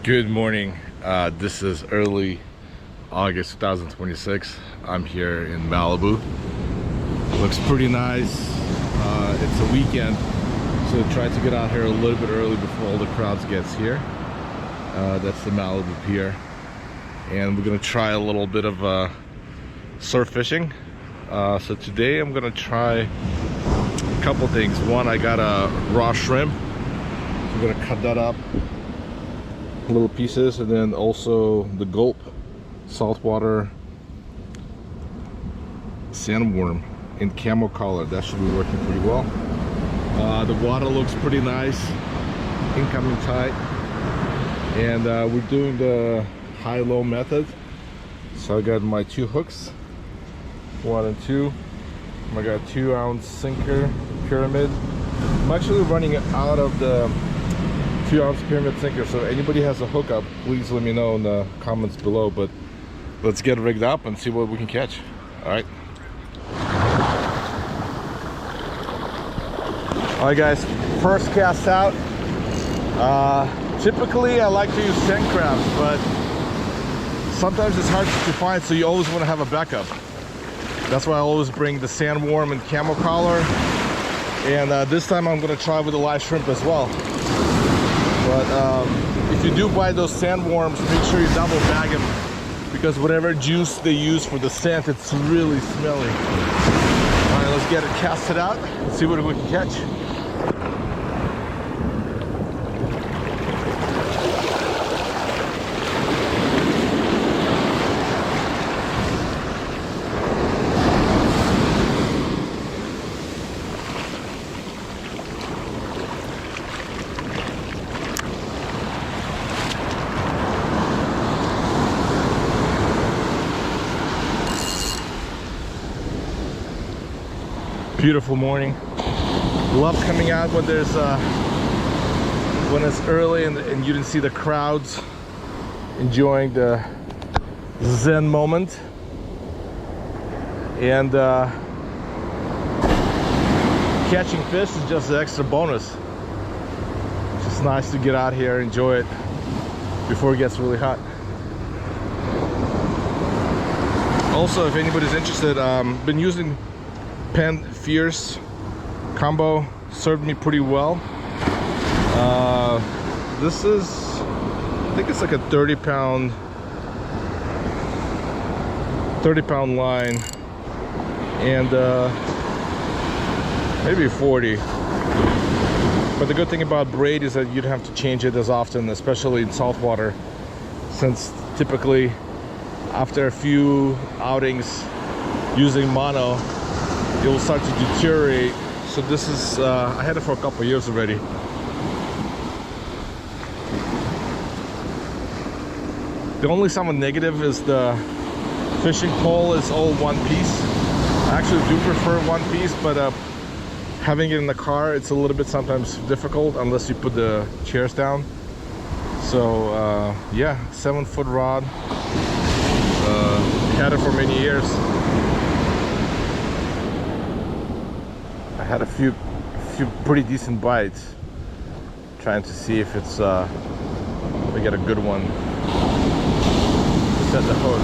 Good morning. This is early August 2026. I'm here in Malibu. Looks pretty nice. It's a weekend, so I tried to get out here a little bit early before all the crowds gets here. That's the Malibu Pier, and we're gonna try a little bit of surf fishing. So today I'm gonna try a couple things. One, I got a raw shrimp. I'm gonna cut that up little pieces, and then also the gulp saltwater sandworm in camo color. That should be working pretty well. The water looks pretty nice, incoming tide, and we're doing the high-low method. So I got my two hooks, 1 and 2. I got a 2-ounce sinker pyramid. I'm actually running out of the 2-ounce pyramid sinker, so anybody has a hookup, please let me know in the comments below. But let's get rigged up and see what we can catch. All right guys, first cast out. Typically I like to use sand crabs, but sometimes it's hard to find, so you always want to have a backup. That's why I always bring the sandworm and camo collar, and this time I'm going to try with the live shrimp as well. But if you do buy those sandworms, make sure you double bag them, because whatever juice they use for the sand, it's really smelly. All right, let's get it casted out and see what we can catch. Beautiful morning. Love coming out when there's when it's early and you didn't see the crowds, enjoying the zen moment. And catching fish is just an extra bonus. It's just nice to get out here, enjoy it before it gets really hot. Also, if anybody's interested, been using Penn Fierce combo, served me pretty well. This is, I think it's like a 30-pound line, and maybe 40. But the good thing about braid is that you'd have to change it as often, especially in salt water, since typically after a few outings using mono, it will start to deteriorate. So this is, I had it for a couple of years already. The only somewhat negative is the fishing pole is all one piece. I actually do prefer one piece, but having it in the car, it's a little bit sometimes difficult unless you put the chairs down. So yeah, 7-foot rod. Had it for many years. I had a few pretty decent bites, trying to see if it's we get a good one to set the hook.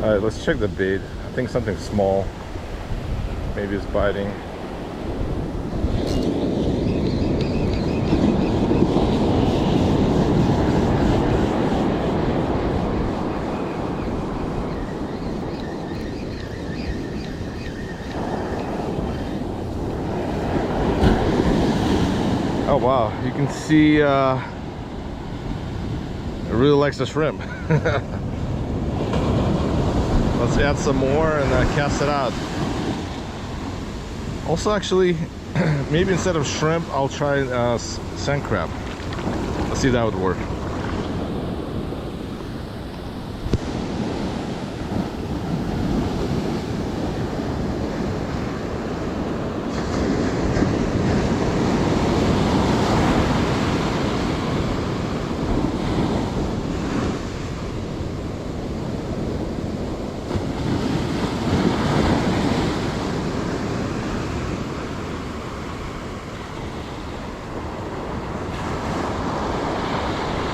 All right, let's check the bait. I think something small. Maybe it's biting. Oh wow, you can see it really likes the shrimp. Let's add some more and cast it out. Also, actually, maybe instead of shrimp, I'll try sand crab. Let's see if that would work.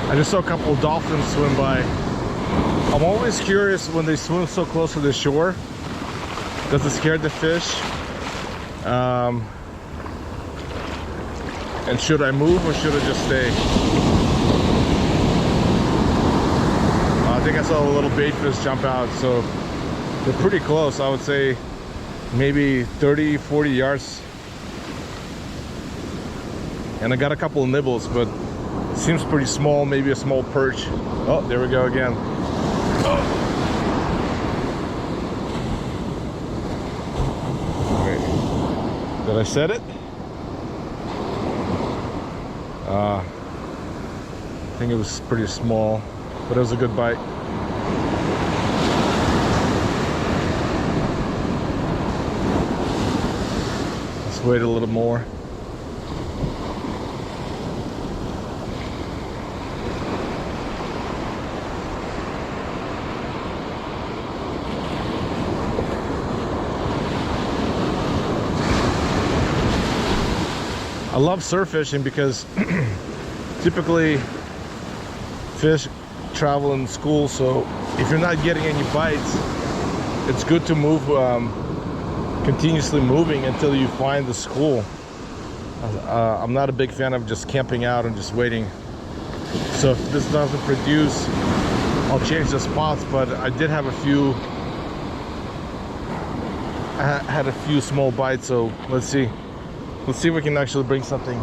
I just saw a couple of dolphins swim by. I'm always curious when they swim so close to the shore. Does it scare the fish? And should I move or should I just stay? I think I saw a little bait fish jump out, so they're pretty close. I would say maybe 30-40 yards. And I got a couple of nibbles, but seems pretty small, maybe a small perch. Oh, there we go again. Oh. Wait. Did I set it? I think it was pretty small, but it was a good bite. Let's wait a little more. I love surf fishing because typically fish travel in school, so if you're not getting any bites, it's good to move, continuously moving until you find the school. I'm not a big fan of just camping out and just waiting. So if this doesn't produce, I'll change the spots, but I did have a few, I had a few small bites, so let's see. Let's see if we can actually bring something.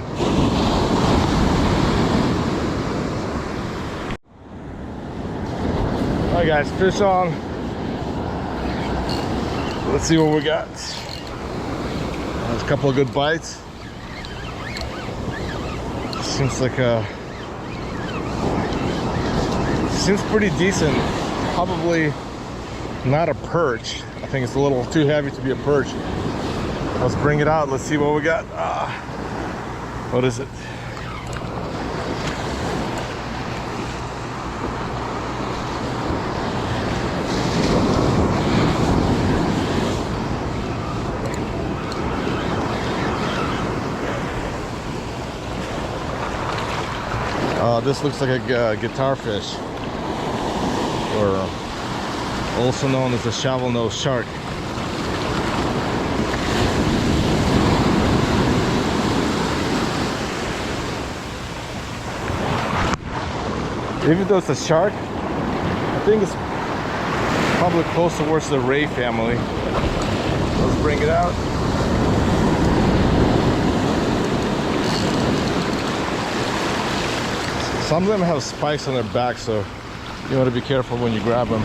Alright guys, fish on. Let's see what we got. There's a couple of good bites. Seems like seems pretty decent. Probably not a perch. I think it's a little too heavy to be a perch. Let's bring it out. Let's see what we got. What is it? This looks like a guitar fish, or also known as a shovel-nosed shark. Even though it's a shark, I think it's probably close towards the ray family. Let's bring it out. Some of them have spikes on their back, so you want to be careful when you grab them.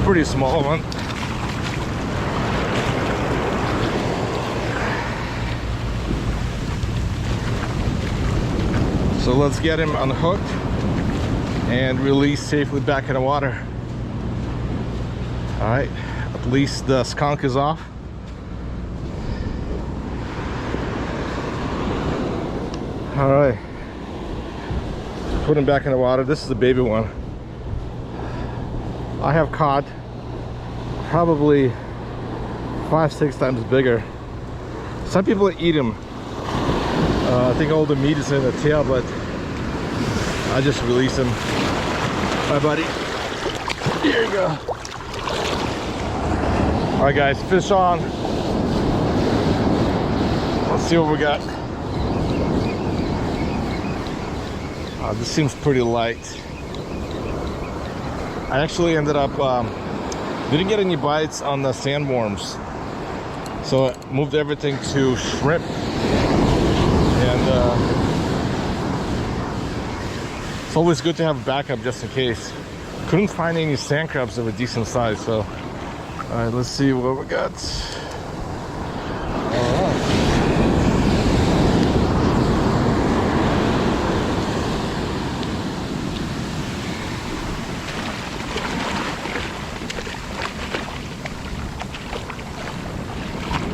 Pretty small one. So let's get him unhooked and release safely back in the water. All right, at least the skunk is off. All right, put him back in the water. This is the baby one. I have caught probably 5-6 times bigger. Some people eat them. I think all the meat is in the tail, but I just release them. Bye, buddy. Here you go. All right, guys, fish on. Let's see what we got. This seems pretty light. I actually ended up didn't get any bites on the sandworms, so I moved everything to shrimp. And it's always good to have a backup just in case. Couldn't find any sand crabs of a decent size, so all right, let's see what we got.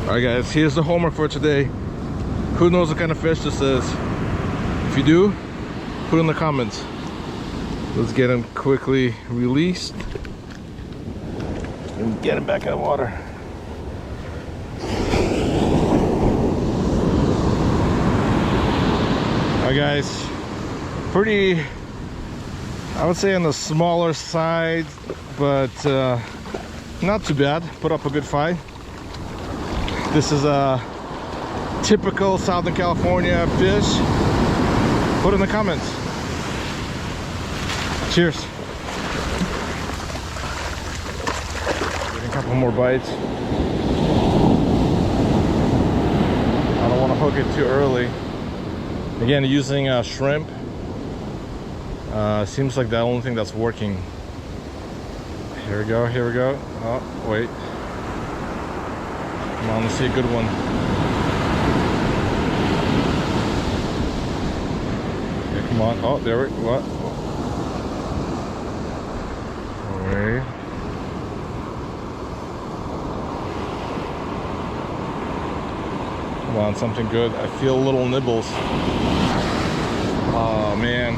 Alright guys, here's the homework for today. Who knows what kind of fish this is? If you do, put in the comments. Let's get him quickly released and get him back in the water. Alright guys, pretty, I would say on the smaller side, but not too bad. Put up a good fight. This is a typical Southern California fish. Put in the comments. Cheers. Getting a couple more bites. I don't want to hook it too early. Again, using shrimp. Seems like the only thing that's working. Here we go, here we go. Oh, wait. Come on, let's see a good one. Yeah, come on. Oh, there we go. What? Wait. Come on, something good. I feel little nibbles. Oh man,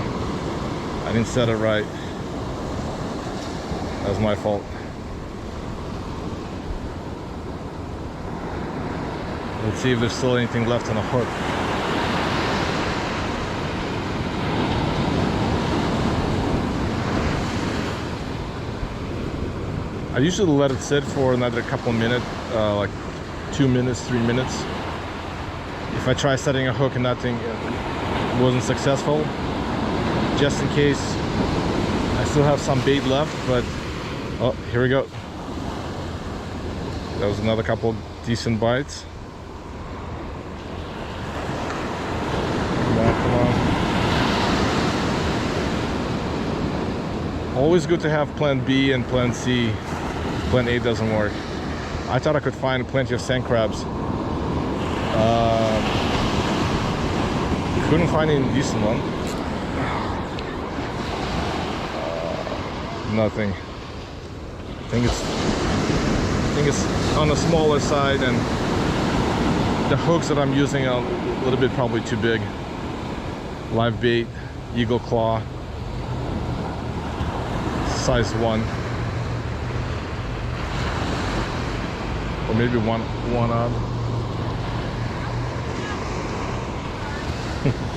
I didn't set it right. That was my fault. Let's see if there's still anything left on the hook. I usually let it sit for another couple of minutes, like 2 minutes, 3 minutes. If I try setting a hook and nothing wasn't successful, just in case, I still have some bait left. But oh, here we go. That was another couple of decent bites. Come on. Always good to have plan B and plan C. Plan A doesn't work. I thought I could find plenty of sand crabs. Couldn't find any decent one. Nothing. I think it's on the smaller side, and the hooks that I'm using are a little bit probably too big. Live bait, eagle claw, size 1, or maybe one odd.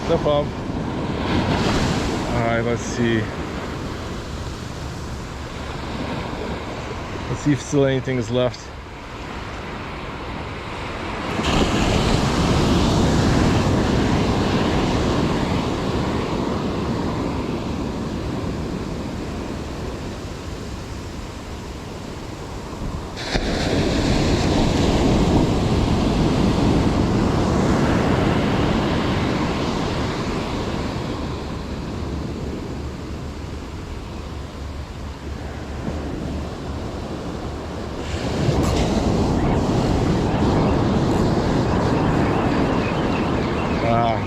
No problem. All right, let's see. Let's see if still anything is left.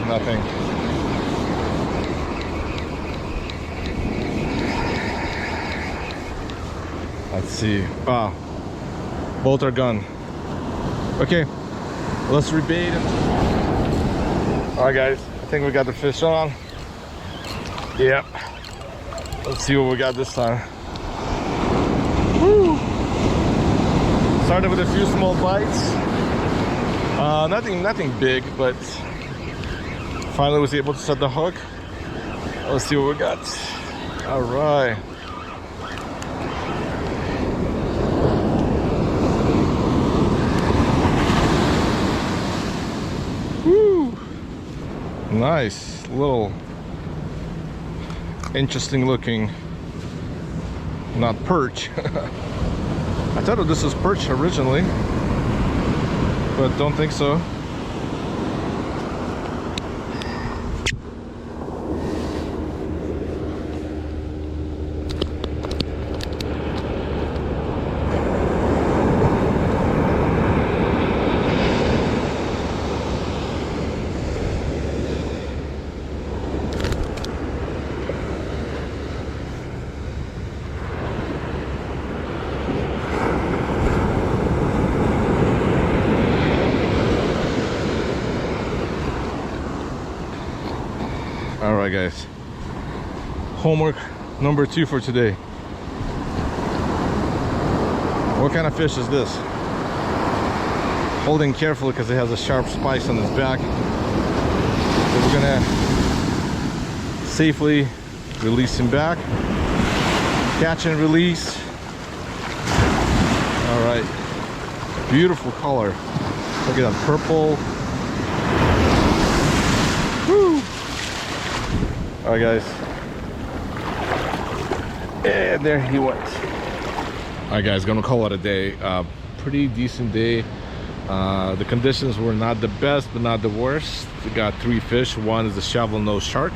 Nothing. Let's see. Both are gone. Okay, let's rebait it. All right, guys. I think we got the fish on. Yep. Let's see what we got this time. Woo! Started with a few small bites. Nothing big, but finally was able to set the hook. Let's see what we got. All right. Woo! Nice little interesting looking, not perch. I thought this was perch originally, but don't think so. All right, guys. Homework number 2 for today. What kind of fish is this? Holding carefully because it has a sharp spike on its back. So we're gonna safely release him back. Catch and release. All right. Beautiful color. Look at that purple. Woo! All right, guys. And there he went. All right, guys, gonna call it a day. Pretty decent day. The conditions were not the best, but not the worst. We got 3 fish. One is the shovel-nosed shark.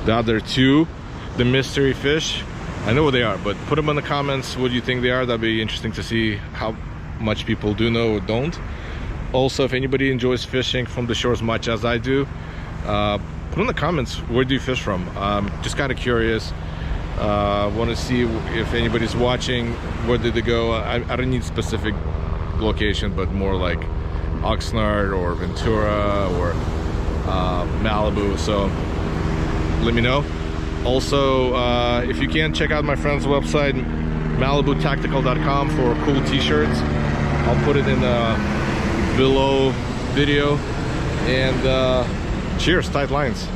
The other 2, the mystery fish. I know what they are, but put them in the comments. What do you think they are? That'd be interesting to see how much people do know or don't. Also, if anybody enjoys fishing from the shore as much as I do, put in the comments, where do you fish from? Just kind of curious. Want to see if anybody's watching, where did they go? I don't need specific location, but more like Oxnard or Ventura or Malibu. So let me know. Also, if you can, check out my friend's website, malibutactical.com, for cool t-shirts. I'll put it in the below video. And cheers, tight lines.